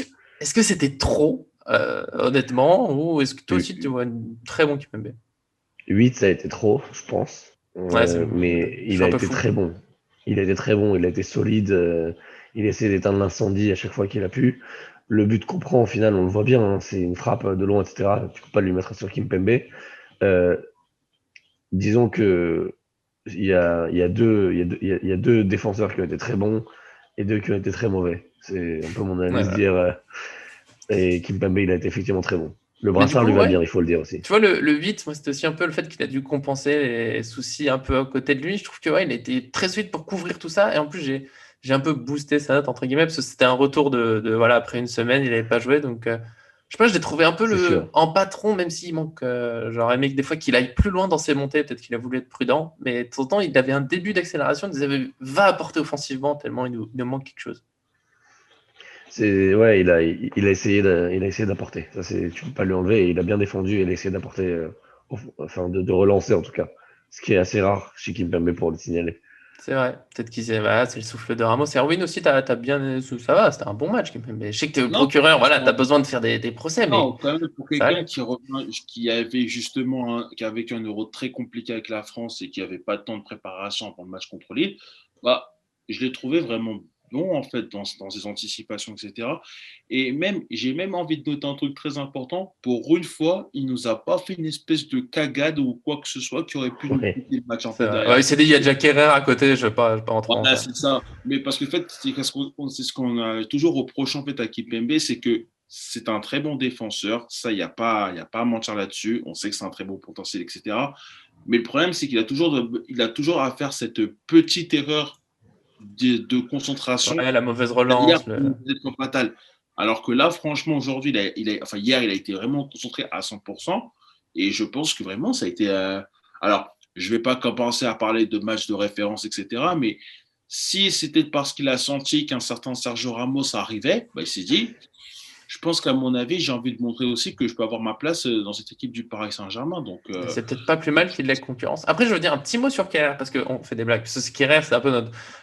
que c'était trop, honnêtement, ou est-ce que toi aussi tu vois un très bon Kimpembe? 8, ça a été trop, je pense. Ouais, Mais il a été très bon. Il a été très bon, il a été solide. Il essaie d'éteindre l'incendie à chaque fois qu'il a pu. Le but qu'on prend, au final, on le voit bien, hein, c'est une frappe de loin, etc. Tu peux pas lui mettre sur Kimpembe. Disons que il y a deux défenseurs qui ont été très bons et 2 qui ont été très mauvais. C'est un peu mon analyse d'hier. Et Kimpembe, il a été effectivement très bon. Le brassard lui va bien, il faut le dire aussi. Tu vois, le 8, moi, c'était aussi un peu le fait qu'il a dû compenser les soucis un peu à côté de lui. Je trouve que il a été très solide pour couvrir tout ça. Et en plus, j'ai un peu boosté sa note, entre guillemets, parce que c'était un retour voilà, après une semaine, il n'avait pas joué. Donc, je sais pas, je l'ai trouvé un peu en patron, même s'il manque. J'aurais aimé que des fois qu'il aille plus loin dans ses montées. Peut-être qu'il a voulu être prudent. Mais de temps en temps, il avait un début d'accélération. Va apporter offensivement, tellement il nous manque quelque chose. Ouais, il a essayé d'apporter. Ça, tu peux pas lui enlever. Il a bien défendu et il a essayé d'apporter, enfin de relancer en tout cas. Ce qui est assez rare chez Kimpembe pour le signaler. C'est vrai. Peut-être qu'il c'est le souffle de Ramos. Erwin aussi, t'as bien. Ça va, c'était un bon match. Kimpembe. Je sais que t'es le procureur, voilà, t'as besoin de faire des procès. Non, quand même, pour quelqu'un qui avait justement qui a vécu un Euro très compliqué avec la France et qui n'avait pas de temps de préparation avant le match contre Lille, je l'ai trouvé vraiment bon en fait dans ses anticipations, etc. Et j'ai même envie de noter un truc très important. Pour une fois, il nous a pas fait une espèce de cagade ou quoi que ce soit qui aurait pu nous quitter le match en fait. Il s'est dit il y a déjà Kerrer à côté, je vais pas rentrer en c'est ça. Mais parce que en fait, c'est ce qu'on a toujours reproché en fait à Kimpembe, c'est que c'est un très bon défenseur. Ça, il n'y a pas à mentir là-dessus. On sait que c'est un très bon potentiel, etc. Mais le problème, c'est qu'il a toujours à faire cette petite erreur de concentration. Ouais, la mauvaise relance. Fatale. Alors que là, franchement, aujourd'hui, hier, il a été vraiment concentré à 100%. Et je pense que vraiment, ça a été. Alors, je ne vais pas commencer à parler de matchs de référence, etc. Mais si c'était parce qu'il a senti qu'un certain Sergio Ramos arrivait, il s'est dit, je pense qu'à mon avis, j'ai envie de montrer aussi que je peux avoir ma place dans cette équipe du Paris Saint-Germain. Donc, C'est peut-être pas plus mal qu'il ait concurrence. Après, je veux dire un petit mot sur Kerrer, parce qu'on fait des blagues. Parce que Kerrer, c'est un peu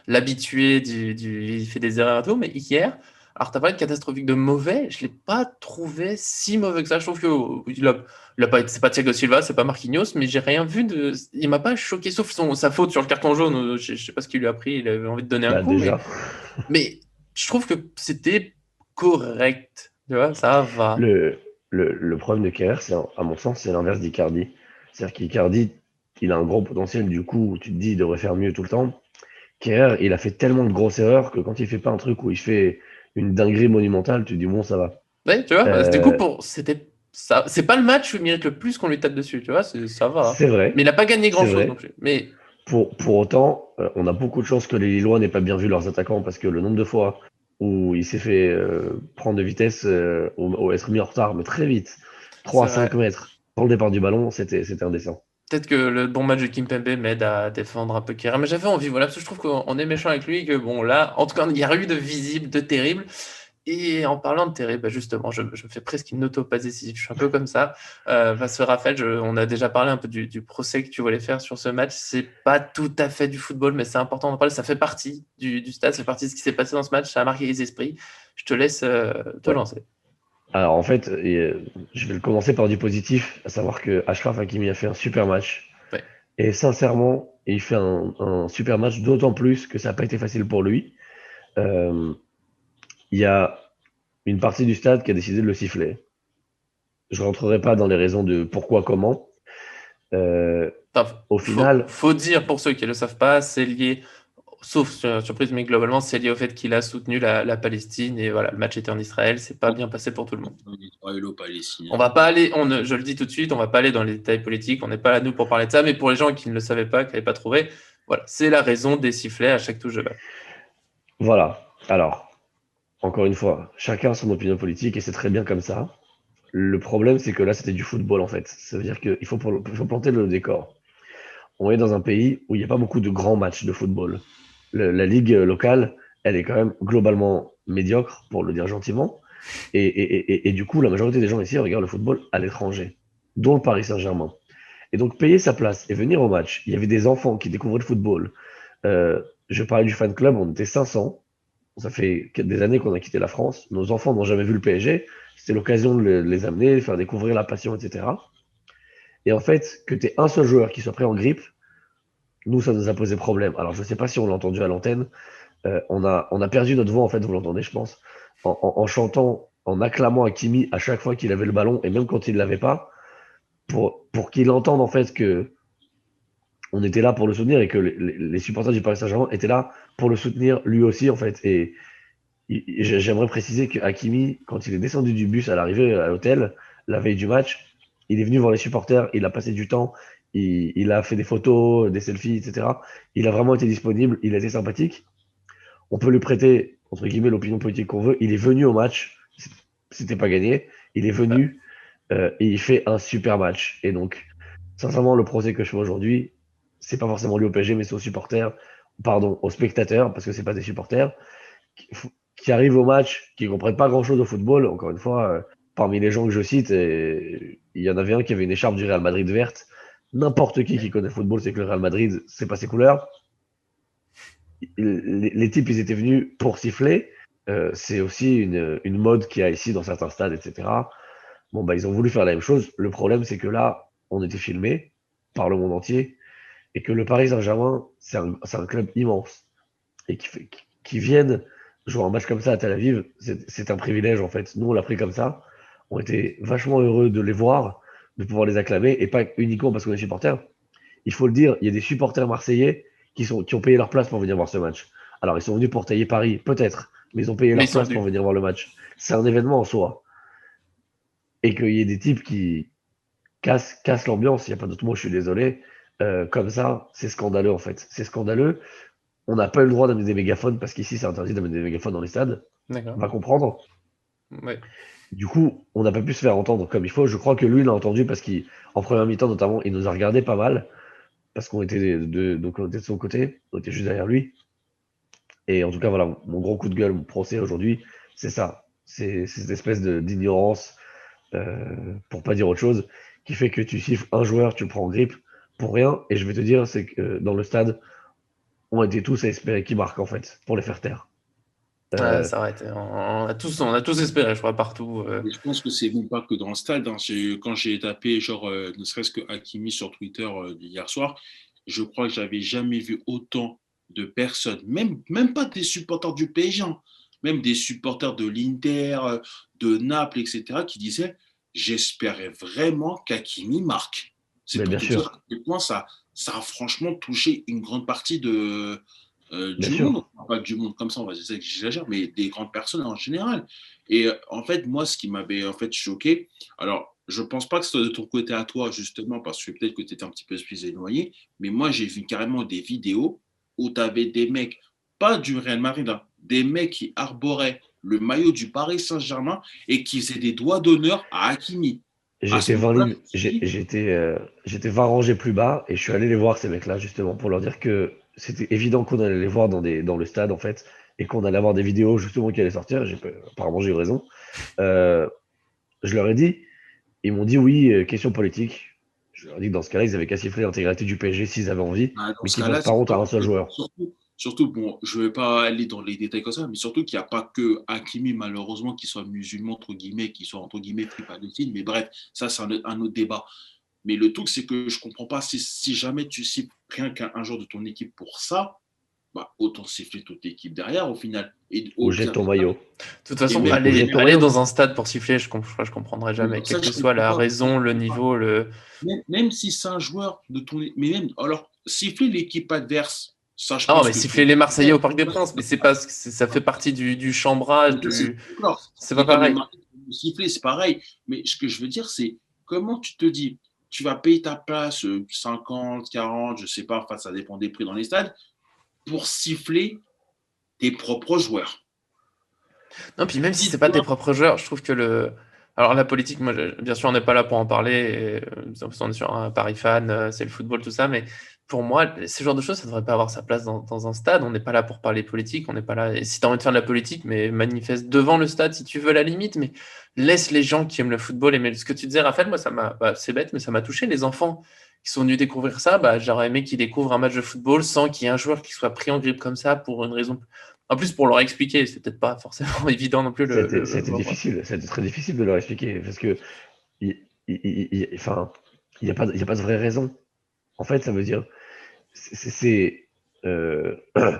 l'habitué il fait des erreurs et tout, mais hier, alors t'as parlé de catastrophique de mauvais, je l'ai pas trouvé si mauvais que ça. Je trouve que il a pas été, c'est pas Thiago Silva, c'est pas Marquinhos, mais j'ai rien vu de. Il m'a pas choqué, sauf sa faute sur le carton jaune. Je sais pas ce qu'il lui a pris, il avait envie de donner un Bah, coup, déjà, mais je trouve que c'était correct. Tu vois, ça va. le problème de Kerrer, à mon sens, c'est l'inverse d'Icardi. C'est-à-dire qu'Icardi, il a un gros potentiel, du coup, tu te dis, il devrait faire mieux tout le temps. Kerrer, il a fait tellement de grosses erreurs que quand il fait pas un truc où il fait une dinguerie monumentale, tu te dis, bon, ça va. Ouais, tu vois, du coup, Euh, c'était ça. C'est pas le match où il mérite le plus qu'on lui tape dessus, tu vois, ça va. c'est vrai, Mais il n'a pas gagné c'est grand-chose non vrai. plus. Mais Pour autant, on a beaucoup de chance que les Lillois n'aient pas bien vu leurs attaquants parce que le nombre de fois où il s'est fait prendre de vitesse ou être mis en retard, mais très vite, c'est 3 à 5 vrai. mètres pour le départ du ballon, c'était indécent. Peut-être que le bon match de Kimpembe m'aide à défendre un peu Kerr. Mais j'avais envie, voilà, parce que je trouve qu'on est méchant avec lui, que bon, là, en tout cas, il y a eu de visible, de terrible. Et en parlant de terrible, bah, justement, je me fais presque une auto-passe je suis un peu comme ça. Parce que Raphaël, on a déjà parlé un peu du procès que tu voulais faire sur ce match. C'est pas tout à fait du football, mais c'est important d'en parler. Ça fait partie du stade, ça fait partie de ce qui s'est passé dans ce match. Ça a marqué les esprits. Je te laisse te Ouais. lancer. Alors en fait, je vais commencer par du positif, à savoir que Achraf Hakimi a fait un super match. Ouais. Et sincèrement, il fait un super match, d'autant plus que ça n'a pas été facile pour lui. Euh, Il y a une partie du stade qui a décidé de le siffler. Je rentrerai pas dans les raisons de pourquoi, comment. Euh, Enfin, Au final, faut dire pour ceux qui ne le savent pas, c'est lié, sauf surprise, mais globalement, c'est lié au fait qu'il a soutenu la Palestine et voilà, le match était en Israël, c'est pas bien passé pour tout le monde. Palestinien. On va pas aller, je le dis tout de suite, on va pas aller dans les détails politiques, on n'est pas là nous pour parler de ça, mais pour les gens qui ne le savaient pas, qui n'avaient pas trouvé, voilà, c'est la raison des sifflets à chaque touche de balle. voilà. Alors, encore une fois, chacun a son opinion politique et c'est très bien comme ça. Le problème, c'est que là, c'était du football en fait. Ça veut dire qu'il faut planter le décor. On est dans un pays où il n'y a pas beaucoup de grands matchs de football. La ligue locale, elle est quand même globalement médiocre, pour le dire gentiment. Et du coup, la majorité des gens ici regardent le football à l'étranger, dont le Paris Saint-Germain. Et donc, payer sa place et venir au match, il y avait des enfants qui découvraient le football. Euh, je parlais du fan club, on était 500. Ça fait des années qu'on a quitté la France. Nos enfants n'ont jamais vu le PSG. C'était l'occasion de les amener, de faire découvrir la passion, etc. Et en fait, que tu aies un seul joueur qui soit pris en grippe, nous, ça nous a posé problème. Alors, je ne sais pas si on l'a entendu à l'antenne. On a perdu notre voix, en fait, vous l'entendez, je pense, en chantant, en acclamant Hakimi à chaque fois qu'il avait le ballon, et même quand il ne l'avait pas, pour qu'il entende, en fait, que on était là pour le soutenir et que les supporters du Paris Saint-Germain étaient là pour le soutenir lui aussi, en fait. Et j'aimerais préciser que Hakimi, quand il est descendu du bus à l'arrivée à l'hôtel, la veille du match, il est venu voir les supporters, il a passé du temps, il a fait des photos, des selfies, etc. Il a vraiment été disponible, il a été sympathique. On peut lui prêter, entre guillemets, l'opinion politique qu'on veut. Il est venu au match, c'était pas gagné, il est Ouais. venu et il fait un super match. Et donc, sincèrement, le procès que je fais aujourd'hui, c'est pas forcément lui au PSG, mais c'est aux supporters, pardon, aux spectateurs, parce que c'est pas des supporters qui arrivent au match, qui ne comprennent pas grand-chose au football. Encore une fois, parmi les gens que je cite, il y en avait un qui avait une écharpe du Real Madrid verte. N'importe qui connaît le football sait que le Real Madrid, c'est pas ses couleurs. Les types, ils étaient venus pour siffler. C'est aussi une mode qu'il y a ici dans certains stades, etc. Bon, bah, ils ont voulu faire la même chose. Le problème, c'est que là, on était filmé par le monde entier et que le Paris Saint-Germain, c'est un club immense et qui viennent jouer un match comme ça à Tel Aviv, c'est un privilège en fait. Nous, on l'a pris comme ça. On était vachement heureux de les voir, de pouvoir les acclamer, et pas uniquement parce qu'on est supporters. Il faut le dire, il y a des supporters marseillais qui ont payé leur place pour venir voir ce match. Alors, ils sont venus pour tailler Paris, peut-être, mais ils ont payé Mais leur ils sont place pour venus. venir voir le match. C'est un événement en soi. Et qu'il y ait des types qui cassent l'ambiance, il n'y a pas d'autre mot, je suis désolé. Comme ça, c'est scandaleux en fait. C'est scandaleux. On n'a pas eu le droit d'amener des mégaphones parce qu'ici c'est interdit d'amener des mégaphones dans les stades. On D'accord. va comprendre. Ouais. Du coup, on n'a pas pu se faire entendre comme il faut. Je crois que lui l'a entendu parce qu'en première mi-temps notamment, il nous a regardé pas mal parce qu'on était donc on était de son côté, on était juste derrière lui. Et en tout cas, voilà, mon gros coup de gueule, mon procès aujourd'hui, c'est ça. C'est cette espèce d'ignorance, pour pas dire autre chose, qui fait que tu siffles un joueur, tu le prends en grippe pour rien. Et je vais te dire, c'est que dans le stade, on était tous à espérer qu'il marque, en fait, pour les faire taire. Ouais, Euh, ça aurait été. On a tous espéré, je crois, partout. Et je pense que c'est même pas que dans le stade, hein. Quand j'ai tapé, genre, ne serait-ce que Hakimi sur Twitter hier soir, je crois que j'avais jamais vu autant de personnes, même pas des supporters du PSG, hein, même des supporters de l'Inter, de Naples, etc., qui disaient j'espérais vraiment qu'Hakimi marque. C'est mais pour bien te dire sûr, à quel point ça a franchement touché une grande partie bien du monde. sûr. Pas du monde comme ça, on va dire que j'exagère, mais des grandes personnes en général. Et en fait, moi, ce qui m'avait en fait choqué, alors je pense pas que ce soit de ton côté à toi, justement, parce que peut-être que tu étais un petit peu plus éloigné, mais moi, j'ai vu carrément des vidéos où tu avais des mecs, pas du Real Madrid, hein, des mecs qui arboraient le maillot du Paris Saint-Germain et qui faisaient des doigts d'honneur à Hakimi. À ce J'étais 20 moment-là, je lignes, me suis dit, j'étais 20 rangées plus bas et je suis allé les voir, ces mecs-là, justement, pour leur dire que c'était évident qu'on allait les voir dans le stade, en fait, et qu'on allait avoir des vidéos, justement, qui allaient sortir. Apparemment, j'ai eu raison. Euh, je leur ai dit, ils m'ont dit oui, question politique. Je leur ai dit que dans ce cas-là, ils avaient qu'à siffler l'intégralité du PSG s'ils avaient envie, bah, dans mais ce qu'ils fassent cas-là, pas c'est honte à un top. seul joueur. Surtout, bon, je ne vais pas aller dans les détails comme ça, mais surtout qu'il n'y a pas que Hakimi, malheureusement, qui soit musulman, entre guillemets, qui soit, entre guillemets, pris par le film. Mais bref, ça, c'est un autre débat. Mais le truc, c'est que je ne comprends pas si jamais tu cibles rien qu'un joueur de ton équipe pour ça, bah, autant siffler toute l'équipe derrière au final. Et Ou au jette pire ton des cas, maillot. De toute et façon, même, Ou et aller, jette ton même, aller maillot. dans un stade pour siffler, je comprendrai jamais, quel ça, que je ne soit comprends la pas. Ça, je raison, le comprends pas. niveau, le. Même si c'est un joueur de ton. Mais même, alors, siffler l'équipe adverse, ça, je Ah non, pense mais que siffler les Marseillais au Parc des ça, Princes, mais c'est pas, ça fait partie du chambrage, c'est du. d'accord. C'est pas Et comme les pareil. marques vont siffler, c'est pareil. Mais ce que je veux dire, c'est comment tu te dis, tu vas payer ta place 50, 40, je sais pas, enfin, ça dépend des prix dans les stades, pour siffler tes propres joueurs. Non, puis même si c'est pas tes Dis-toi, propres joueurs, je trouve que le. Alors la politique, moi, bien sûr, on n'est pas là pour en parler. On est sur un Paris fan, c'est le football, tout ça. Mais pour moi, ce genre de choses, ça devrait pas avoir sa place dans un stade. On n'est pas là pour parler politique. On n'est pas là. Et si tu as envie de faire de la politique, mais manifeste devant le stade si tu veux, à la limite. Mais laisse les gens qui aiment le football aimer. Ce que tu disais, Raphaël, moi, ça m'a. Bah, c'est bête, mais ça m'a touché. Les enfants qui sont venus découvrir ça, bah, j'aurais aimé qu'ils découvrent un match de football sans qu'il y ait un joueur qui soit pris en grippe comme ça pour une raison. En plus, pour leur expliquer, c'est peut-être pas forcément évident non plus C'était difficile, c'était très difficile de leur expliquer parce que enfin, il y a pas de vraie raison. En fait, ça veut dire, c'est,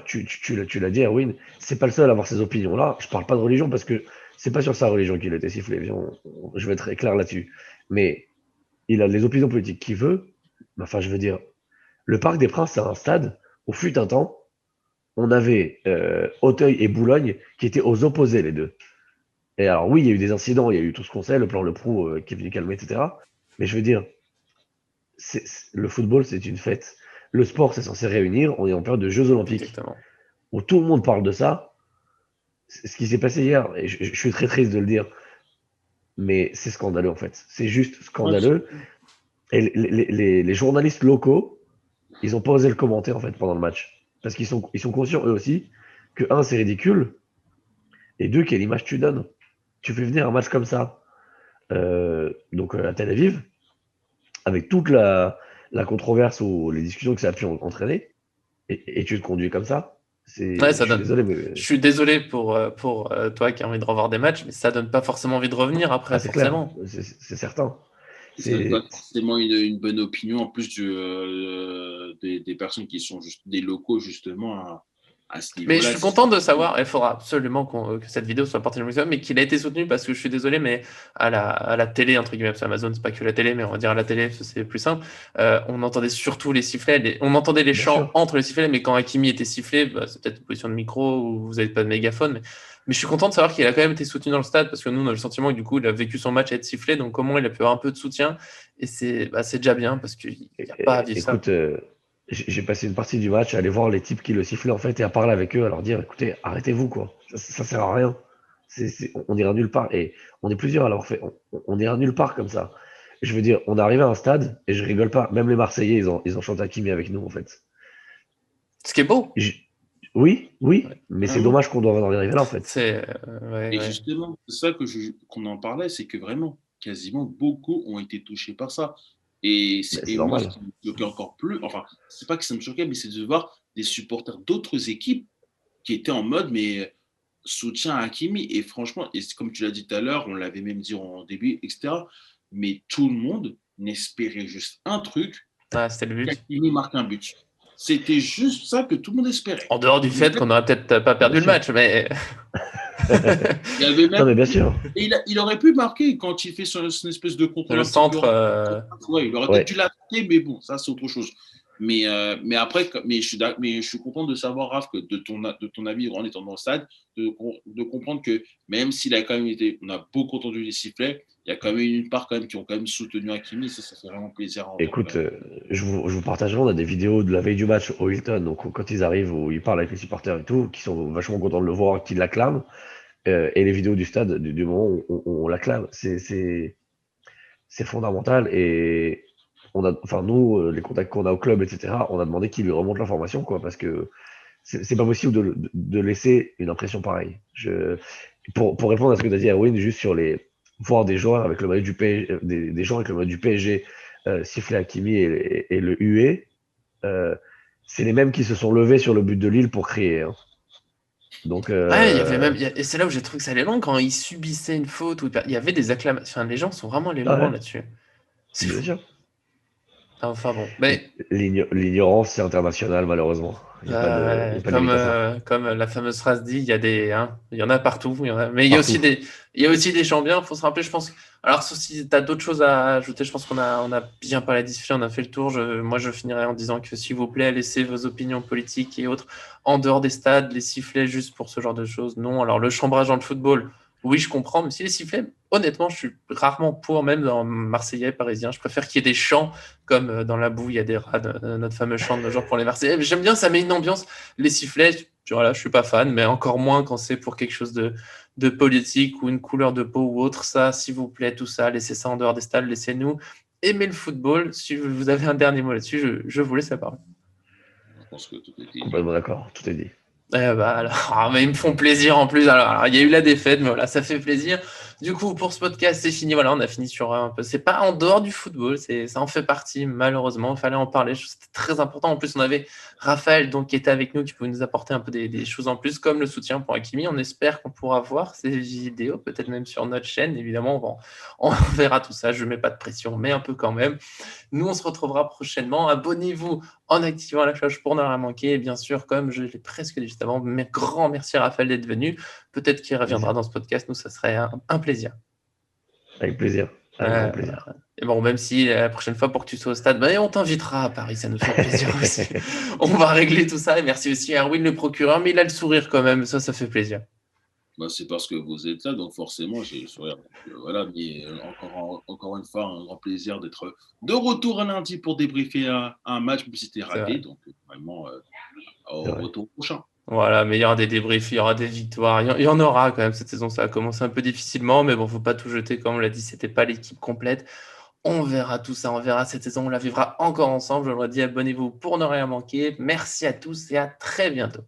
tu l'as dit, Erwin, c'est pas le seul à avoir ces opinions-là. Je parle pas de religion parce que c'est pas sur sa religion qu'il a été sifflé. Je vais être très clair là-dessus. Mais il a les opinions politiques qu'il veut. Mais enfin, je veux dire, le Parc des Princes, c'est un stade où fut un temps, on avait Auteuil et Boulogne qui étaient aux opposés les deux. Et alors oui, il y a eu des incidents, il y a eu tout ce qu'on sait, le plan Le Prou qui est venu calmer, etc. Mais je veux dire, le football, c'est une fête. Le sport, c'est censé réunir. On est en période de Jeux Olympiques exactement. où tout le monde parle de ça. C'est ce qui s'est passé hier, et je suis très triste de le dire, mais c'est scandaleux en fait. C'est juste scandaleux. Et les journalistes locaux, ils ont pas osé le commenter en fait pendant le match. Parce ils sont conscients eux aussi que, un, c'est ridicule, et deux, quelle image tu donnes. Tu fais venir un match comme ça, à Tel Aviv, avec toute la controverse ou les discussions que ça a pu entraîner, et tu te conduis comme ça. Ouais, Je ça suis donne. désolé, Je mais suis désolé pour toi qui as envie de revoir des matchs, mais ça donne pas forcément envie de revenir après, ah, c'est clair, forcément. c'est certain. ça donne C'est pas forcément une bonne opinion en plus des personnes qui sont juste des locaux justement à ce Mais je niveau-là. suis content de savoir, il faudra absolument que cette vidéo soit partagée au maximum, mais qu'il a été soutenu parce que je suis désolé, mais à la télé, entre guillemets, parce qu'Amazon, c'est pas que la télé, mais on va dire à la télé, parce que c'est plus simple, on entendait surtout les sifflets, on entendait les bien chants sûr. entre les sifflets, mais quand Hakimi était sifflé, bah, c'est peut-être une position de micro ou vous n'avez pas de mégaphone, mais je suis content de savoir qu'il a quand même été soutenu dans le stade, parce que nous, on a le sentiment que du coup, il a vécu son match à être sifflé, donc comment il a pu avoir un peu de soutien, et c'est déjà bien, parce qu'il n'y a pas à vivre ça. Écoute, j'ai passé une partie du match à aller voir les types qui le sifflaient en fait et à parler avec eux, à leur dire, écoutez, arrêtez-vous quoi, ça sert à rien. On ira nulle part et on est plusieurs à l'avoir fait. On ira nulle part comme ça. Je veux dire, on est arrivé à un stade et je rigole pas. Même les Marseillais, ils ont chanté Hakimi avec nous en fait. Ce qui est beau. Je, Oui, Ouais. mais c'est Ah oui. dommage qu'on doive en arriver là, en fait. C'est ouais, Et ouais. justement, c'est ça qu'on en parlait, c'est que vraiment, quasiment beaucoup ont été touchés par ça. Mais c'est Et moi, ce normal. qui me choquait encore plus, enfin, c'est pas que ça me choquait, mais c'est de voir des supporters d'autres équipes qui étaient en mode, mais soutien à Hakimi. Et franchement, et comme tu l'as dit tout à l'heure, on l'avait même dit en début, etc. Mais tout le monde n'espérait juste un truc, Ah, c'était le but. qu'Hakimi marque un but. C'était juste ça que tout le monde espérait. En dehors du Mais fait qu'on aurait peut-être pas Bien perdu le sûr. match, mais il y avait Non, même mais bien sûr. et il aurait pu marquer quand il fait son espèce de contrôle le un petit peu. centre, Ouais, il aurait peut-être dû Ouais. l'attaquer, mais bon, ça c'est autre chose. Mais après, mais je suis content de savoir, Raph, que de ton avis, en étant dans le stade, de comprendre que même s'il a quand même été, on a beaucoup entendu les sifflets, il y a quand même une part quand même qui ont quand même soutenu Hakimi, ça fait vraiment plaisir à entendre quand Écoute, même. je vous partagerai, on a des vidéos de la veille du match au Hilton, donc quand ils arrivent, où ils parlent avec les supporters et tout, qui sont vachement contents de le voir, qui l'acclament, et les vidéos du stade du moment où on l'acclame. C'est fondamental. Et enfin, nous, les contacts qu'on a au club, etc., on a demandé qu'il lui remonte l'information, quoi, parce que c'est pas possible de laisser une impression pareille. Pour répondre à ce que tu as dit, Erwin, juste sur voir des joueurs avec le maillot du PSG, des gens avec le maillot du PSG siffler Hakimi et le huer, euh, c'est les mêmes qui se sont levés sur le but de Lille pour crier, hein. Donc, ouais, il y avait même, et c'est là où j'ai trouvé que ça allait loin quand il subissait une faute, il y avait des acclamations. Enfin, les gens sont vraiment allés ah loin ouais, là-dessus. C'est bien fou. sûr. Enfin bon, mais L'ignorance, c'est international, malheureusement. Il y a pas de comme, limite à ça. comme la fameuse phrase dit, il y a des, hein, il y en a partout, mais Partout. il y a aussi des gens bien. Il faut se rappeler, je pense. Alors, sauf si tu as d'autres choses à ajouter, je pense on a bien parlé des sujets, on a fait le tour. Moi, je finirai en disant que s'il vous plaît, laissez vos opinions politiques et autres en dehors des stades, les sifflets juste pour ce genre de choses. Non, alors le chambrage dans le football, oui, je comprends, mais si les sifflets, honnêtement, je suis rarement pour, même dans Marseillais, Parisien. Je préfère qu'il y ait des chants comme dans la boue, il y a des rats, notre fameux chant de nos jours pour les Marseillais. Mais j'aime bien, ça met une ambiance. Les sifflets, voilà, je suis pas fan, mais encore moins quand c'est pour quelque chose de politique ou une couleur de peau ou autre. Ça, s'il vous plaît, tout ça, laissez ça en dehors des stades, laissez-nous aimer le football. Si vous avez un dernier mot là-dessus, je vous laisse la parole. Je pense que tout a été dit. Complètement d'accord. Tout est dit. Alors, mais ils me font plaisir en plus. Alors, il y a eu la défaite, mais voilà, ça fait plaisir. Du coup, pour ce podcast, c'est fini. Voilà, on a fini sur un peu. C'est pas en dehors du football, ça en fait partie, malheureusement. Il fallait en parler. C'était très important. En plus, on avait Raphaël donc, qui était avec nous, qui pouvait nous apporter un peu des choses en plus, comme le soutien pour Hakimi. On espère qu'on pourra voir ces vidéos, peut-être même sur notre chaîne. Évidemment, on verra tout ça. Je ne mets pas de pression, mais un peu quand même. Nous, on se retrouvera prochainement. Abonnez-vous en activant la cloche pour ne rien manquer. Et bien sûr, comme je l'ai presque dit juste avant, grand merci à Raphaël d'être venu. Peut-être qu'il reviendra Plaisir. dans ce podcast. Nous, ça serait un plaisir. Avec plaisir. Avec grand plaisir. Et bon, même si la prochaine fois pour que tu sois au stade, on t'invitera à Paris, ça nous fait plaisir aussi. On va régler tout ça. Et merci aussi à Erwin, le procureur, mais il a le sourire quand même. Ça fait plaisir. Bah, c'est parce que vous êtes là, donc forcément, j'ai le sourire. Donc, voilà, mais encore une fois, un grand plaisir d'être de retour un lundi pour débriefer un match, même si c'était raté. Donc, vraiment, au retour prochain. Voilà, mais il y aura des débriefs, il y aura des victoires, il y en aura quand même cette saison. Ça a commencé un peu difficilement, mais bon, faut pas tout jeter, comme on l'a dit, c'était pas l'équipe complète. On verra tout ça, on verra cette saison, on la vivra encore ensemble. Je le redis, abonnez-vous pour ne rien manquer. Merci à tous et à très bientôt.